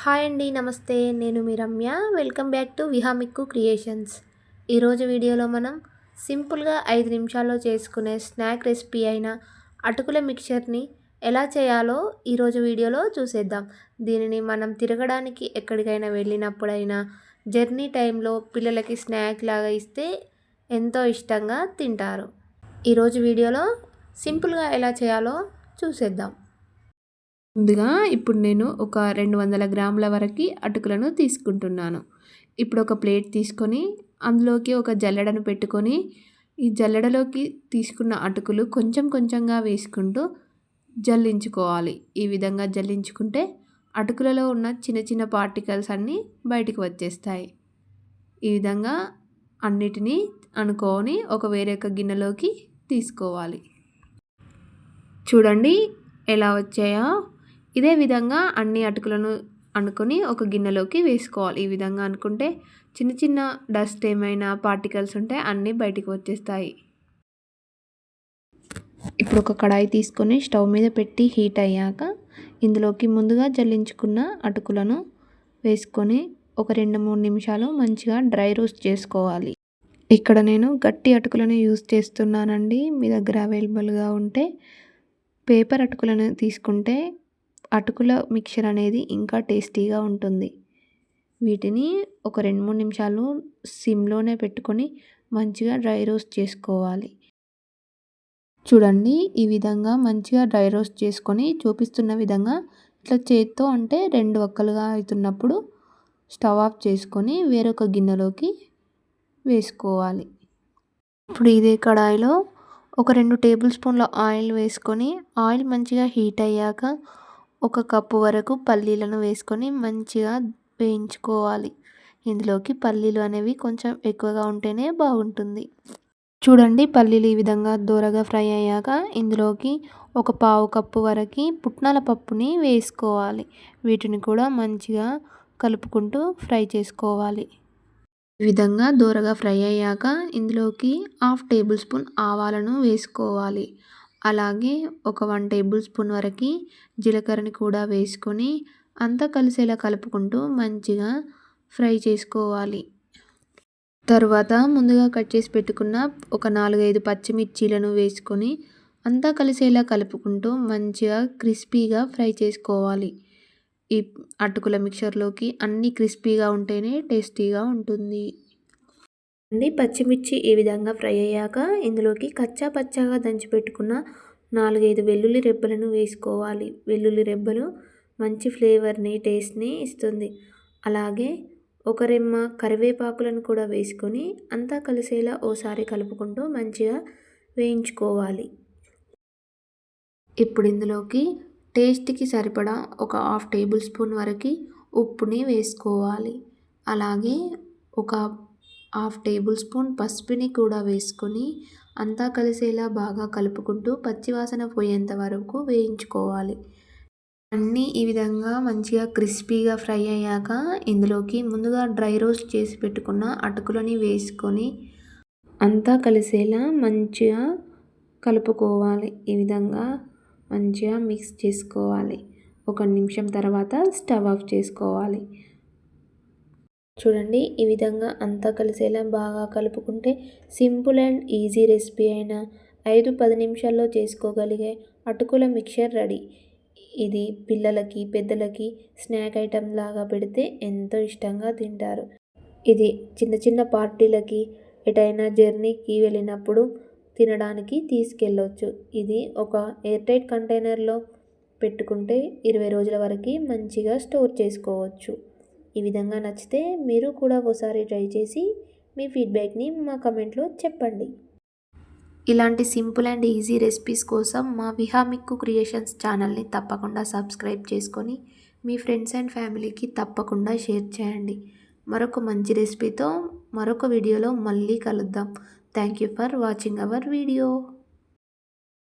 Hi అండి. నమస్తే. నేను మీ రమ్య. వెల్కమ్ బ్యాక్ టు విహామిక్కు క్రియేషన్స్. ఈరోజు వీడియోలో మనం సింపుల్గా 5 నిమిషాల్లో చేసుకునే స్నాక్ రెసిపీ అయిన అటుకుల మిక్చర్ని ఎలా చేయాలో ఈరోజు వీడియోలో చూసేద్దాం. దీనిని మనం తిరగడానికి ఎక్కడికైనా వెళ్ళినప్పుడైనా జర్నీ టైంలో పిల్లలకి స్నాక్ లాగా ఇస్తే ఎంతో ఇష్టంగా తింటారు. ఈరోజు వీడియోలో సింపుల్గా ఎలా చేయాలో చూసేద్దాం. ముందుగా ఇప్పుడు నేను ఒక 200 గ్రాముల వరకు అటుకులను తీసుకుంటున్నాను. ఇప్పుడు ఒక ప్లేట్ తీసుకొని అందులోకి ఒక జల్లెడను పెట్టుకొని ఈ జల్లెడలోకి తీసుకున్న అటుకులు కొంచెం కొంచెంగా వేసుకుంటూ జల్లించుకోవాలి. ఈ విధంగా జల్లించుకుంటే అటుకులలో ఉన్న చిన్న చిన్న పార్టికల్స్ అన్నీ బయటికి వచ్చేస్తాయి. ఈ విధంగా అన్నిటినీ అనుకొని వేరే ఒక గిన్నెలోకి తీసుకోవాలి. చూడండి ఎలా వచ్చాయో. ఇదే విధంగా అన్ని అటుకులను అనుకొని ఒక గిన్నెలోకి వేసుకోవాలి. ఈ విధంగా అనుకుంటే చిన్న చిన్న డస్ట్ ఏమైనా పార్టికల్స్ ఉంటే అన్నీ బయటికి వచ్చేస్తాయి. ఇప్పుడు ఒక కడాయి తీసుకొని స్టవ్ మీద పెట్టి హీట్ అయ్యాక ఇందులోకి ముందుగా జల్లించుకున్న అటుకులను వేసుకొని ఒక 2-3 నిమిషాలు మంచిగా డ్రై రోస్ట్ చేసుకోవాలి. ఇక్కడ నేను గట్టి అటుకులను యూజ్ చేస్తున్నానండి. మీ దగ్గర అవైలబుల్గా ఉంటే పేపర్ అటుకులను తీసుకుంటే అటుకుల మిక్చర్ అనేది ఇంకా టేస్టీగా ఉంటుంది. వీటిని ఒక 2-3 నిమిషాలు సిమ్లోనే పెట్టుకొని మంచిగా డ్రై రోస్ట్ చేసుకోవాలి. చూడండి ఈ విధంగా మంచిగా డ్రై రోస్ట్ చేసుకొని చూపిస్తున్న విధంగా ఇట్లా చేత్తో అంటే 2 వక్కలుగా అవుతున్నప్పుడు స్టవ్ ఆఫ్ చేసుకొని వేరొక గిన్నెలోకి వేసుకోవాలి. ఇప్పుడు ఇదే కడాయిలో ఒక 2 టేబుల్ స్పూన్ల ఆయిల్ వేసుకొని ఆయిల్ మంచిగా హీట్ అయ్యాక ఒక కప్పు వరకు పల్లీలను వేసుకొని మంచిగా వేయించుకోవాలి. ఇందులోకి పల్లీలు అనేవి కొంచెం ఎక్కువగా ఉంటేనే బాగుంటుంది. చూడండి పల్లీలు ఈ విధంగా దూరగా ఫ్రై అయ్యాక ఇందులోకి ఒక పావు కప్పు వరకు పుట్నాల పప్పుని వేసుకోవాలి. వీటిని కూడా మంచిగా కలుపుకుంటూ ఫ్రై చేసుకోవాలి. ఈ విధంగా దూరగా ఫ్రై అయ్యాక ఇందులోకి 1/2 టేబుల్ స్పూన్ ఆవాలను వేసుకోవాలి. అలాగే ఒక 1 టేబుల్ స్పూన్ వరకు జీలకర్రని కూడా వేసుకొని అంతా కలిసేలా కలుపుకుంటూ మంచిగా ఫ్రై చేసుకోవాలి. తర్వాత ముందుగా కట్ చేసి పెట్టుకున్న ఒక 4-5 పచ్చిమిర్చీలను వేసుకొని అంతా కలిసేలా కలుపుకుంటూ మంచిగా క్రిస్పీగా ఫ్రై చేసుకోవాలి. ఈ అటుకుల మిక్చర్లోకి అన్నీ క్రిస్పీగా ఉంటేనే టేస్టీగా ఉంటుంది. పచ్చిమిర్చి ఈ విధంగా ఫ్రై అయ్యాక ఇందులోకి కచ్చా పచ్చాగా దంచి పెట్టుకున్న 4-5 వెల్లుల్లి రెబ్బలను వేసుకోవాలి. వెల్లుల్లి రెబ్బలు మంచి ఫ్లేవర్ని టేస్ట్ని ఇస్తుంది. అలాగే ఒక రెమ్మ కరివేపాకులను కూడా వేసుకొని అంతా కలిసేలా ఓసారి కలుపుకుంటూ మంచిగా వేయించుకోవాలి. ఇప్పుడు ఇందులోకి టేస్ట్కి సరిపడా ఒక 1/2 టేబుల్ స్పూన్ వరకు ఉప్పుని వేసుకోవాలి. అలాగే ఒక 1/2 టేబుల్ స్పూన్ పసుపుని కూడా వేసుకొని అంతా కలిసేలా బాగా కలుపుకుంటూ పచ్చివాసన పోయేంత వరకు వేయించుకోవాలి. అన్నీ ఈ విధంగా మంచిగా క్రిస్పీగా ఫ్రై అయ్యాక ఇందులోకి ముందుగా డ్రై రోస్ట్ చేసి పెట్టుకున్న అటుకులని వేసుకొని అంతా కలిసేలా మంచిగా కలుపుకోవాలి. ఈ విధంగా మంచిగా మిక్స్ చేసుకోవాలి. 1 నిమిషం తర్వాత స్టవ్ ఆఫ్ చేసుకోవాలి. చూడండి ఈ విధంగా అంతా కలిసేలా బాగా కలుపుకుంటే సింపుల్ అండ్ ఈజీ రెసిపీ అయిన 5-10 నిమిషాల్లో చేసుకోగలిగే అటుకుల మిక్చర్ రెడీ. ఇది పిల్లలకి పెద్దలకి స్నాక్ ఐటెం లాగా పెడితే ఎంతో ఇష్టంగా తింటారు. ఇది చిన్న చిన్న పార్టీలకి ఎటైనా జర్నీకి వెళ్ళినప్పుడు తినడానికి తీసుకెళ్ళొచ్చు. ఇది ఒక ఎయిర్ టైట్ కంటైనర్లో పెట్టుకుంటే 20 రోజుల వరకు మంచిగా స్టోర్ చేసుకోవచ్చు. ఈ విధంగా నచ్చితే మీరు కూడా ఒకసారి ట్రై చేసి మీ ఫీడ్బ్యాక్ని మా కమెంట్లో చెప్పండి. ఇలాంటి సింపుల్ అండ్ ఈజీ రెసిపీస్ కోసం మా విహామిక్కు క్రియేషన్స్ ఛానల్ని తప్పకుండా సబ్స్క్రైబ్ చేసుకొని మీ ఫ్రెండ్స్ అండ్ ఫ్యామిలీకి తప్పకుండా షేర్ చేయండి. మరొక మంచి రెసిపీతో మరొక వీడియోలో మళ్ళీ కలుద్దాం. Thank you for watching our video.